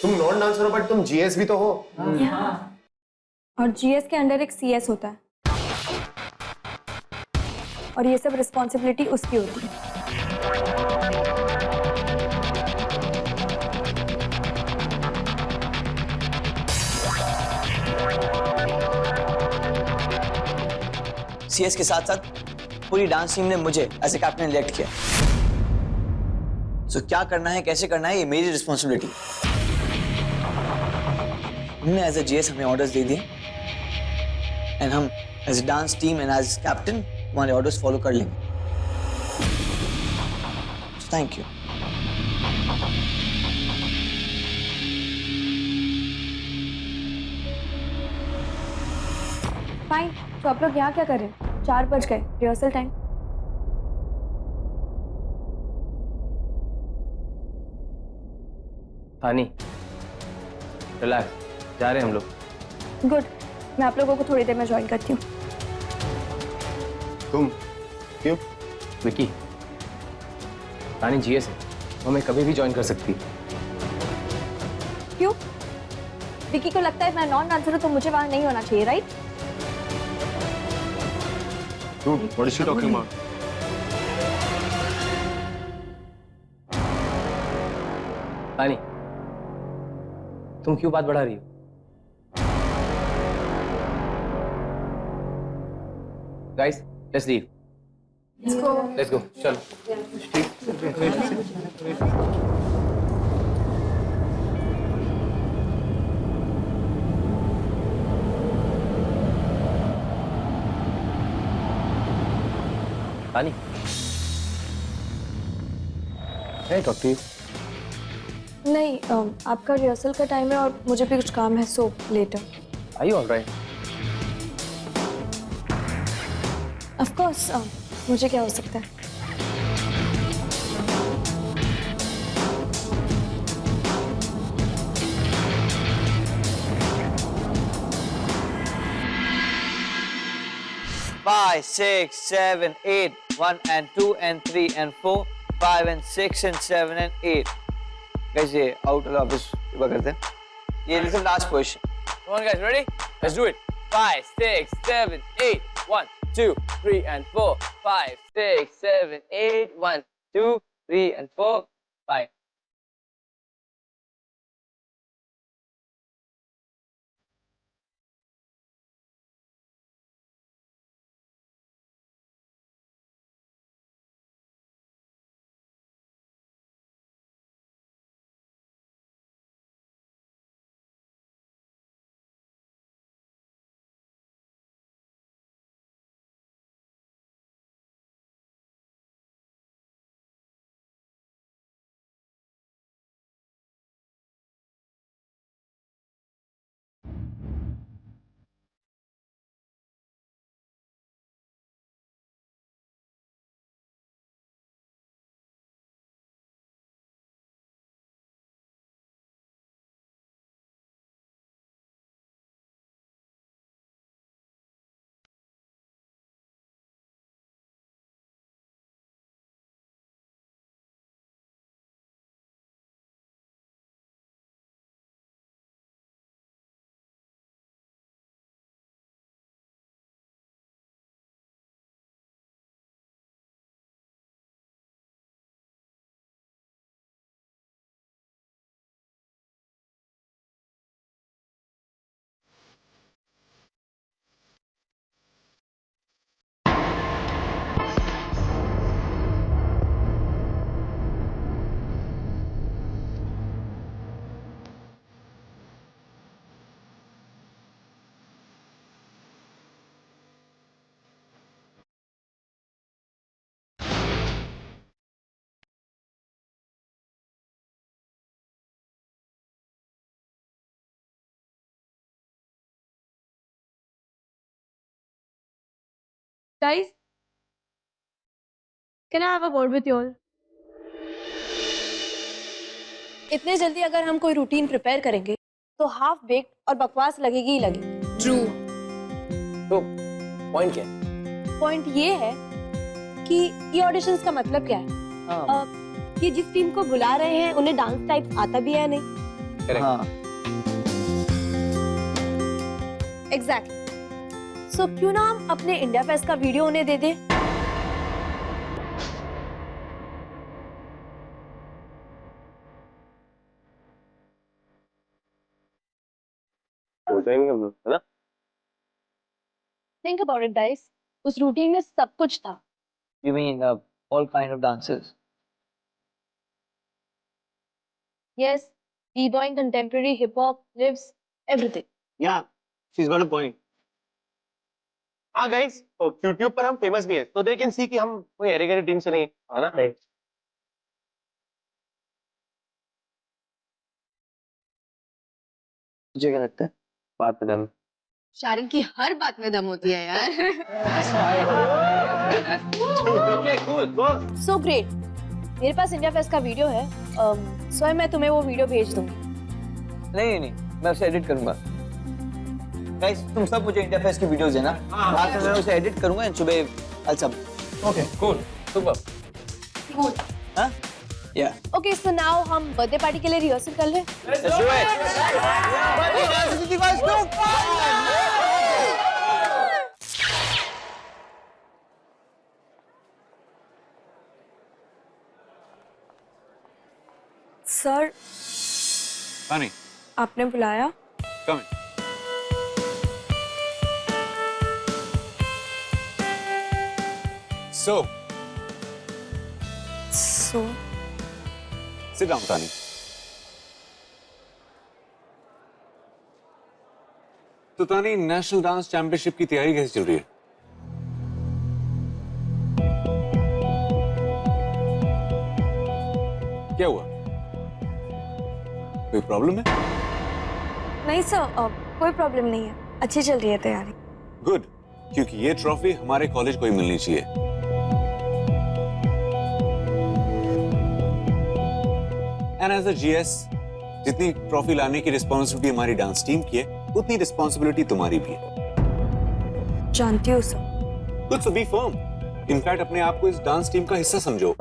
तुम non dancer हो but तुम जीएस भी तो हो। और जीएस के अंडर एक सीएस होता है और ये सब रिस्पॉन्सिबिलिटी उसकी होती है। सीएस के साथ साथ पूरी डांस टीम ने मुझे एज ए कैप्टन इलेक्ट किया। सो क्या करना है, कैसे करना है, ये मेरी रिस्पॉन्सिबिलिटी। उन्होंने एज ए जीएस हमें ऑर्डर्स दे दिए एंड हम as a dance team and as captain तुम्हारे ऑर्डर्स फॉलो कर लेंगे। Thank you. फाइन, तो आप लोग यहाँ क्या कर रहे हैं? 4 बज गए, रिहर्सल टाइम। तानी, रिलैक्स, जा रहे हैं हम लोग। गुड, मैं आप लोगों को थोड़ी देर में ज्वाइन करती हूँ। तुम क्यों? विकी, तानी जीएस है, वो हमें कभी भी ज्वाइन कर सकती है। क्यों? विकी को लगता है मैं नॉन डांसर हूँ तो मुझे वहां नहीं होना चाहिए, right? Dude, what is she talking about? तानी, तुम क्यों बात बढ़ा रही हो? Guys, let's leave. Let's go, चलो। तानी, hey, talk to you. नहीं, आपका रिहर्सल का टाइम है और मुझे भी कुछ काम है, so later. Are you all right? Of course, मुझे क्या हो सकता है? Five, 6, 7, 8, 1 and 2 and 3 and 4, 5 and 6 and 7 and 8. Guys, ये out वाला वापस करते हैं। ये listen last position. Come on, guys, ready? Let's do it. 5, 6, 7, 8, 1, 2, 3 and 4, 5, 6, 7, 8, 1, 2, 3 and 4, 5. Guys, can I have a word with you all? इतने जल्दी अगर हम कोई रूटीन प्रिपेयर करेंगे तो हाफ बेक्ड और बकवास लगेगी ही लगेगी। True. तो पॉइंट क्या है? पॉइंट ये है कि ये ऑडिशंस का मतलब क्या है? कि जिस टीम को बुला रहे हैं उन्हें डांस टाइप आता भी है नहीं, हाँ एग्जैक्टली। सो क्यों ना हम अपने इंडिया फेस्ट का वीडियो उन्हें दे दें? हो जाएंगे हम लोग, है ना? थिंक अबाउट इट गाइस, उस रूटीन में सब कुछ था। you mean all kind of dances Yes, b-boy, contemporary, hip hop, lives, everything. Yeah, she's got a point. हाँ गाइस, YouTube पर हम फेमस भी हैं, तो दे कैन सी कि हम कोई एरे टीम से नहीं, है ना? नहीं। तुझे क्या लगता है बात में दम शारिन की हर बात में दम होती है यार। So great. मेरे पास इंडिया फेस्ट का वीडियो है, स्वयं मैं तुम्हें वो वीडियो भेज दूंगी। नहीं नहीं मैं उसे एडिट करूंगा गाइस तुम सब मुझे इंडिया फेस्ट की वीडियोस देना रात में मैं उसे एडिट करूंगा एंड सुबह सब ओके, Cool. Super. Good. हाँ या Okay, so now हम बर्थडे पार्टी के लिए रिहर्सल कर लें। Let's do it. Sir, Honey, आपने बुलाया? come in. So, So, sit down, Tani. तो तानी नेशनल डांस चैंपियनशिप की तैयारी कैसे चल रही है? क्या हुआ? कोई प्रॉब्लम है? नहीं सर, कोई प्रॉब्लम नहीं है, अच्छी चल रही है तैयारी। गुड, क्योंकि ये ट्रॉफी हमारे कॉलेज को ही मिलनी चाहिए। एंड एज अ जीएस, जितनी ट्रॉफी लाने की रिस्पॉन्सिबिलिटी हमारी डांस टीम की है, उतनी रिस्पॉन्सिबिलिटी तुम्हारी भी है। जानती हूँ सर। गुड, सो बी फर्म। इनफैक्ट अपने आप को इस डांस टीम का हिस्सा समझो।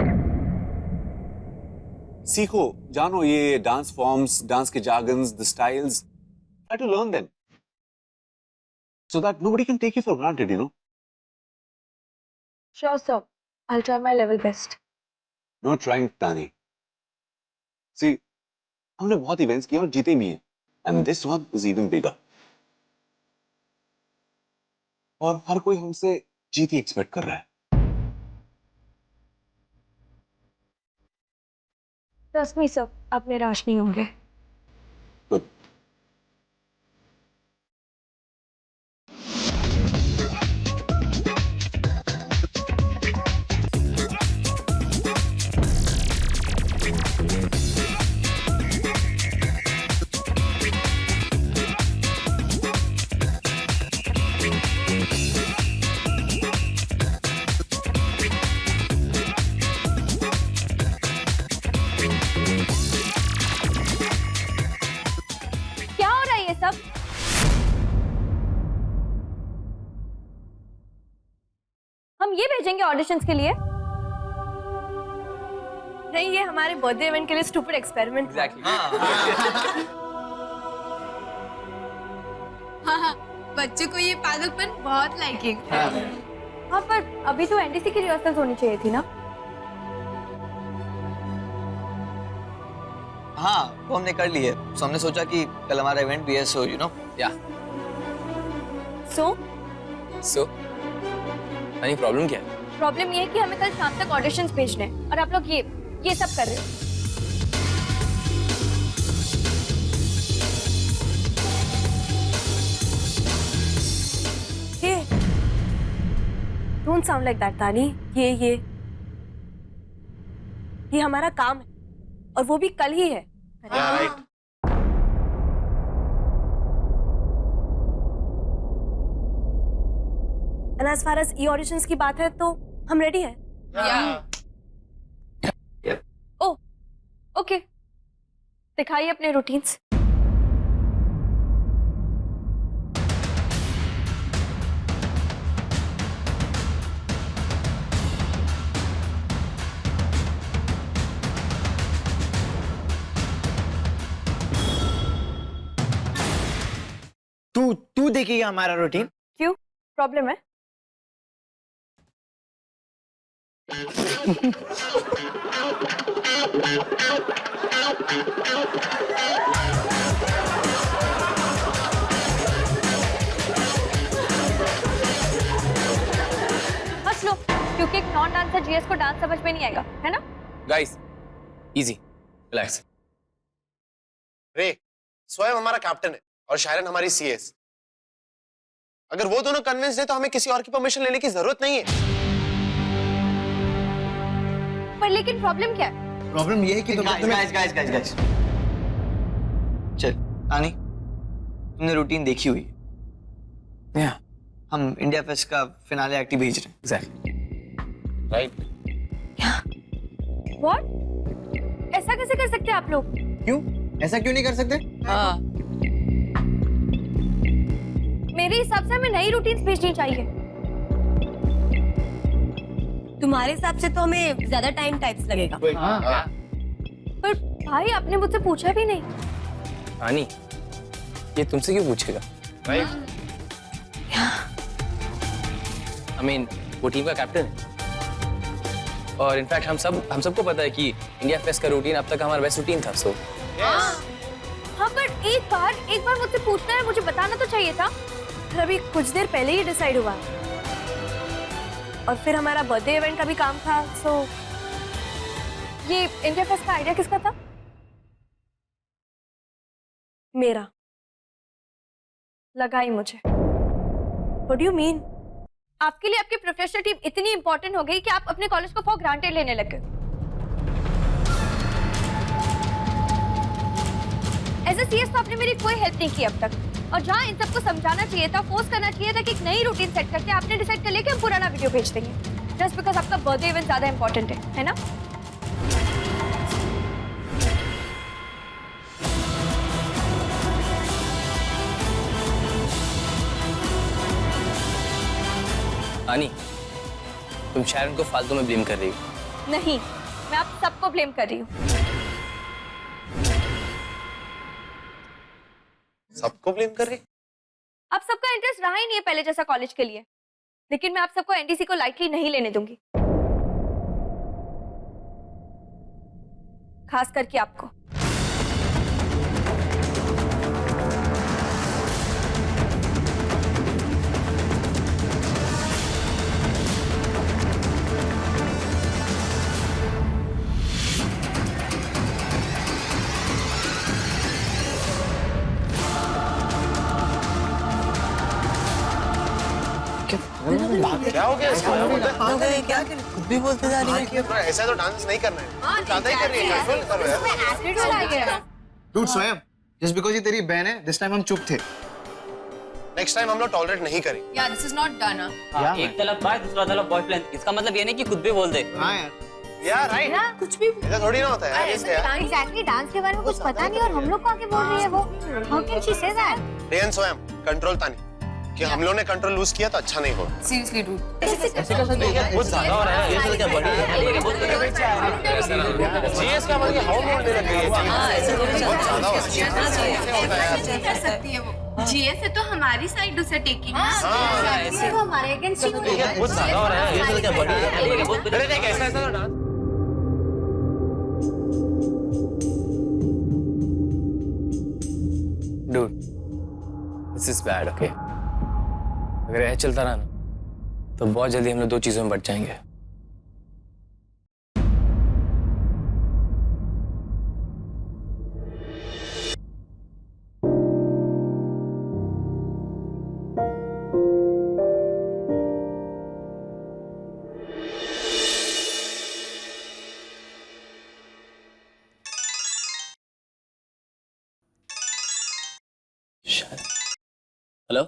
सीखो, जानो ये डांस फॉर्म्स, डांस के jargons, the styles, try to learn them so that nobody can take you for granted, you know. Sure sir, I'll try my level best. No trying, Tani. See, हमने बहुत events किए और जीते भी हैं, and this one is even bigger. और हर कोई हमसे जीत ही एक्सपेक्ट कर रहा है। Trust me sir, आप निराश नहीं होंगे। Good. क्या हो रहा है ये सब? हम ये भेजेंगे ऑडिशंस के लिए? नहीं, ये हमारे बर्थडे इवेंट के लिए स्टूपिड एक्सपेरिमेंट। Exactly. हाँ, बच्चों को ये पागलपन बहुत लाइकिंग। हाँ, पर अभी तो एनडीसी की रिहर्सल होनी चाहिए थी ना? हाँ वो हमने कर ली है, तो हमने सोचा कि कल हमारा इवेंट भी है, so you know Yeah. So So, any problem क्या है? प्रॉब्लम ये है कि हमें कल शाम तक ऑडिशंस भेजने हैं और आप लोग ये सब कर रहे हो। Hey, don't sound like that, तानी। ये हमारा काम है और वो भी कल ही है। Yeah, right. And as far as e-auditions की बात है तो हम रेडी हैं। ओह, ओके, दिखाइए अपने रूटीन्स। तू देखेगी हमारा रूटीन? क्यों, प्रॉब्लम है? हंस लो, क्योंकि एक नॉन डांसर जीएस को डांस समझ में नहीं आएगा, है ना? Guys easy relax. रे, स्वयं हमारा कैप्टन है और शायरन हमारी सीएस। अगर वो दोनों कन्विंस है तो हमें किसी और की परमिशन लेने की जरूरत नहीं है। पर लेकिन प्रॉब्लम क्या है? प्रॉब्लम ये है कि गाइस चल तानी, तुमने रूटीन देखी हुई है। या हम इंडिया फेस्ट का फिनाले एक्ट ही भेज रहे हैं। Exactly right. व्हाट? ऐसा कैसे कर सकते हैं आप लोग? क्यों? ऐसा क्यों नहीं कर सकते? हाँ मेरे हिसाब से हमें नई रूटीन्स भेजनी चाहिए। तुम्हारे हिसाब से तो हमें ज्यादा टाइम टाइप्स लगेगा। पर भाई आपने मुझसे पूछा भी नहीं। आनी, ये तुमसे क्यों पूछेगा? राइट। आई मीन वो टीम का कैप्टन है और इनफैक्ट हम सबको पता है कि इंडिया फेस्ट का रूटीन अब तक हमारा बेस्ट रूटीन था। सो हाँ पर एक बार मुझसे पूछना है, मुझे बताना तो चाहिए था। फिर अभी कुछ देर पहले ही डिसाइड हुआ और फिर हमारा बर्थडे इवेंट का भी काम था। सो ये इंडिया फेस्ट का आइडिया किसका था? मेरा। लगा ही मुझे। What do you mean? आपके लिए आपकी प्रोफेशनल टीम इतनी इंपॉर्टेंट हो गई कि आप अपने कॉलेज को फॉर ग्रांटेड लेने लगे। एज ए सीएस तो आपने मेरी कोई हेल्प नहीं की अब तक, और जहाँ इन सबको समझाना चाहिए था, फोर्स करना चाहिए था कि एक नई रूटीन सेट करके आपने डिसाइड कर लिया कि हम पुराना वीडियो भेज देंगे जस्ट बिकॉज आपका बर्थडे इवेंट ज्यादा इंपॉर्टेंट है ना? आनी, तुम शायरन को फालतू में ब्लेम कर रही हो। नहीं, मैं आप सबको ब्लेम कर रही हूँ। सबको ब्लेम कर रही? आप सबका इंटरेस्ट रहा ही नहीं है पहले जैसा कॉलेज के लिए, लेकिन मैं आप सबको एनडीसी को लाइटली नहीं लेने दूंगी, खास करके आपको। क्या हो गया इसको? क्या खुद भी बोलते जा रही है? ऐसा तो डांस नहीं करना है। ज्यादा ही कर रही है। कैजुअल कर रहा है। डूड स्वयं, जस्ट बिकॉज़ ये तेरी बहन है, दिस टाइम हम चुप थे। नेक्स्ट टाइम हम लोग टॉलरेट नहीं करेंगे। Yeah, this is not done. एक तरफ बॉय दूसरा तरफ बॉयफ्रेंड, इसका मतलब ये नहीं कि खुद भी बोल दे। हाँ यार, यार राइट, कुछ भी ऐसा थोड़ी ना होता है। एग्जैक्टली डांस के बारे में कुछ पता नहीं और हम लोग को आके बोल रही है वो। How can she say that? Rayon स्वयं कंट्रोल तानी कि हम लोगों ने कंट्रोल लूज किया तो अच्छा नहीं होगा। Seriously, dude. बहुत ज्यादा हो रहा है ये, तो क्या बढ़िया है। जीएस का मतलब हाउ मोड ले लग गई है। बहुत ज्यादा हो रहा है। क्या कर सकती है वो? GS है तो हमारी साइड उसे टेकिंग है। तो हमारे अगेंस्ट ही बहुत ज्यादा हो रहा है ये, तो क्या बढ़िया है। अरे नहीं, कैसा ऐसा dance Dude, this is bad, okay? अगर यह चलता रहा ना तो बहुत जल्दी हम लोग दो चीजों में बट जाएंगे। हेलो,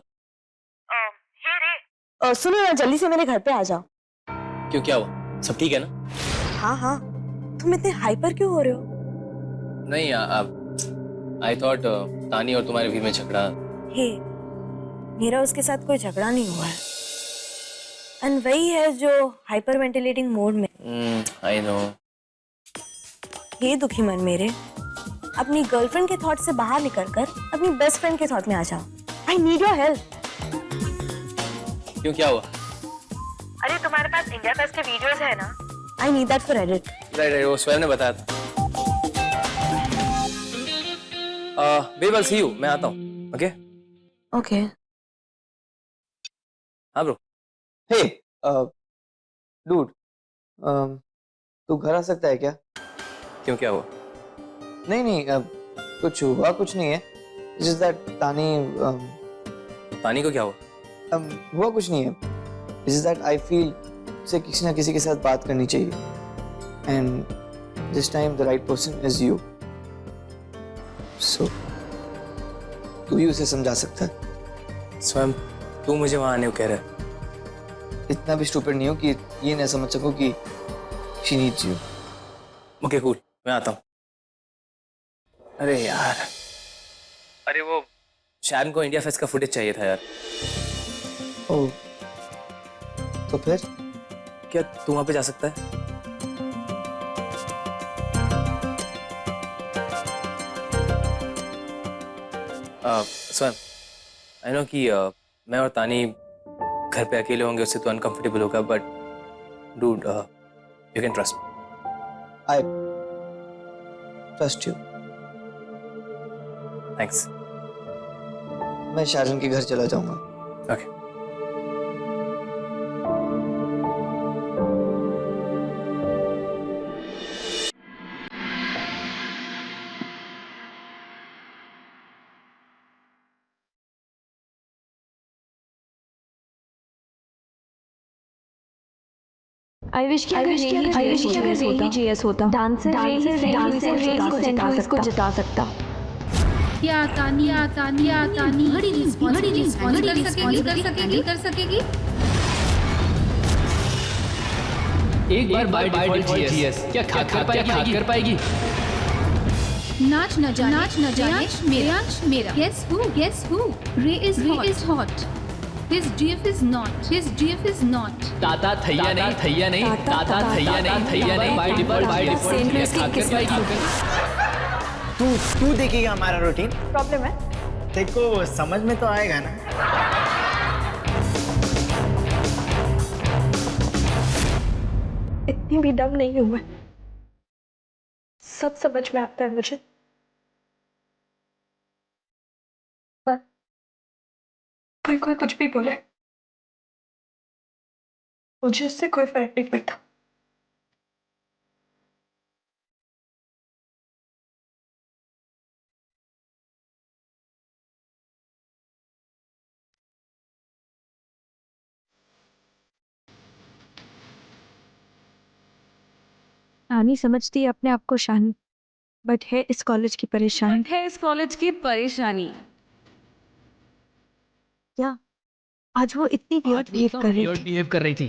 सुनो ना, जल्दी से मेरे घर पे आ जाओ। क्यों, क्या हुआ? सब ठीक है ना? हाँ हाँ, तुम इतने हाइपर क्यों हो रहे हो? नहीं, आई थॉट तानी और तुम्हारे बीच में झगड़ा। हे, मेरा उसके साथ कोई झगड़ा नहीं हुआ है। एंड वही है जो हाइपर वेंटिलेटिंग मोड में। I know. हे दुखी मन मेरे, अपनी गर्लफ्रेंड के थॉट से बाहर निकलकर अपनी बेस्ट फ्रेंड के थॉट में आ जाओ आई नीड योर हेल्प। क्यों, क्या हुआ? अरे तुम्हारे पास इंडिया फेस्ट के वीडियोस है ना? I need that for edit. Right right, वो स्वयं ने बताया था। वेल सी यू, मैं आता हूँ। Okay okay. हाँ ब्रो। हे डूड, तू घर आ सकता है क्या? क्यों, क्या हुआ? नहीं नहीं, कुछ हुआ कुछ नहीं है। Just that तानी तानी को क्या हुआ? हुआ कुछ नहीं है। Just that I feel उसे किसी ना किसी के साथ बात करनी चाहिए। And this time the right person is you. So तू ही उसे समझा सकता है। स्वयं तू मुझे वहां आने को कह रहा है? इतना भी स्टूपिड नहीं हो कि ये ना समझ सको कि she needs you. Okay cool, मैं आता हूँ। अरे यार, अरे वो शायरन को इंडिया फेस्ट का फुटेज चाहिए था यार। ओह, तो फिर क्या तू वहां पे जा सकता है? स्वयं आई नो कि मैं और तानी घर पे अकेले होंगे, उससे तो अनकंफर्टेबल होगा, but dude you can trust me. I trust you. Thanks. मैं शारन के घर चला जाऊंगा। ओके। आई विश कि अगर रेनी जीएस होता डांसर को जिता सकता। क्या तानी बड़ी रिस्पॉन्सिबिलिटी कर सकेगी। एक बार बाय डिफॉल्ट जीएस क्या कर पाएगी? नाच न जाने मेरा guess who रे is hot his GF is not ताता थैया नहीं बाय डिफॉल्ट जीएस कर पाएगी। तू देखेगा हमारा रूटीन। प्रॉब्लम है? देखो समझ में तो आएगा ना। इतनी भी डम नहीं हूं मैं, सब समझ में आता है मुझे। पर कोई कुछ भी बोले, मुझे इससे कोई फर्क नहीं पड़ता। नानी समझती है अपने आप को शान, बट है इस कॉलेज की परेशानी। क्या आज वो इतनी वियर्ड बिहेव कर रही थी?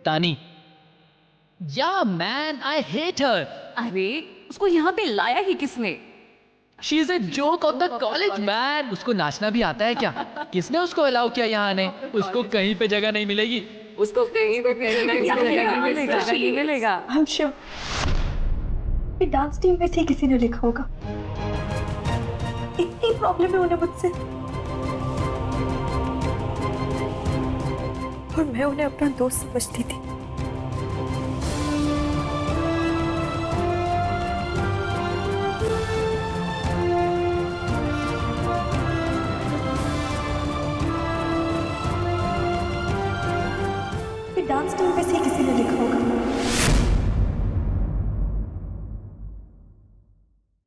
तानी, या मैन आई हेट हर। अरे उसको यहाँ पे लाया ही किसने? She is a joke of the college man. उसको नाचना भी आता है क्या? किसने उसको अलाउ किया यहाँ आने? उसको कहीं पे जगह नहीं मिलेगी। उसको कहीं पे नहीं मिलेगा। हम श्योर डांस टीम में से किसी ने लिखा होगा। इतनी प्रॉब्लम है उन्हें मुझसे, और मैं उन्हें अपना दोस्त समझती थी। डांस टीम में से किसी ने लिखा होगा।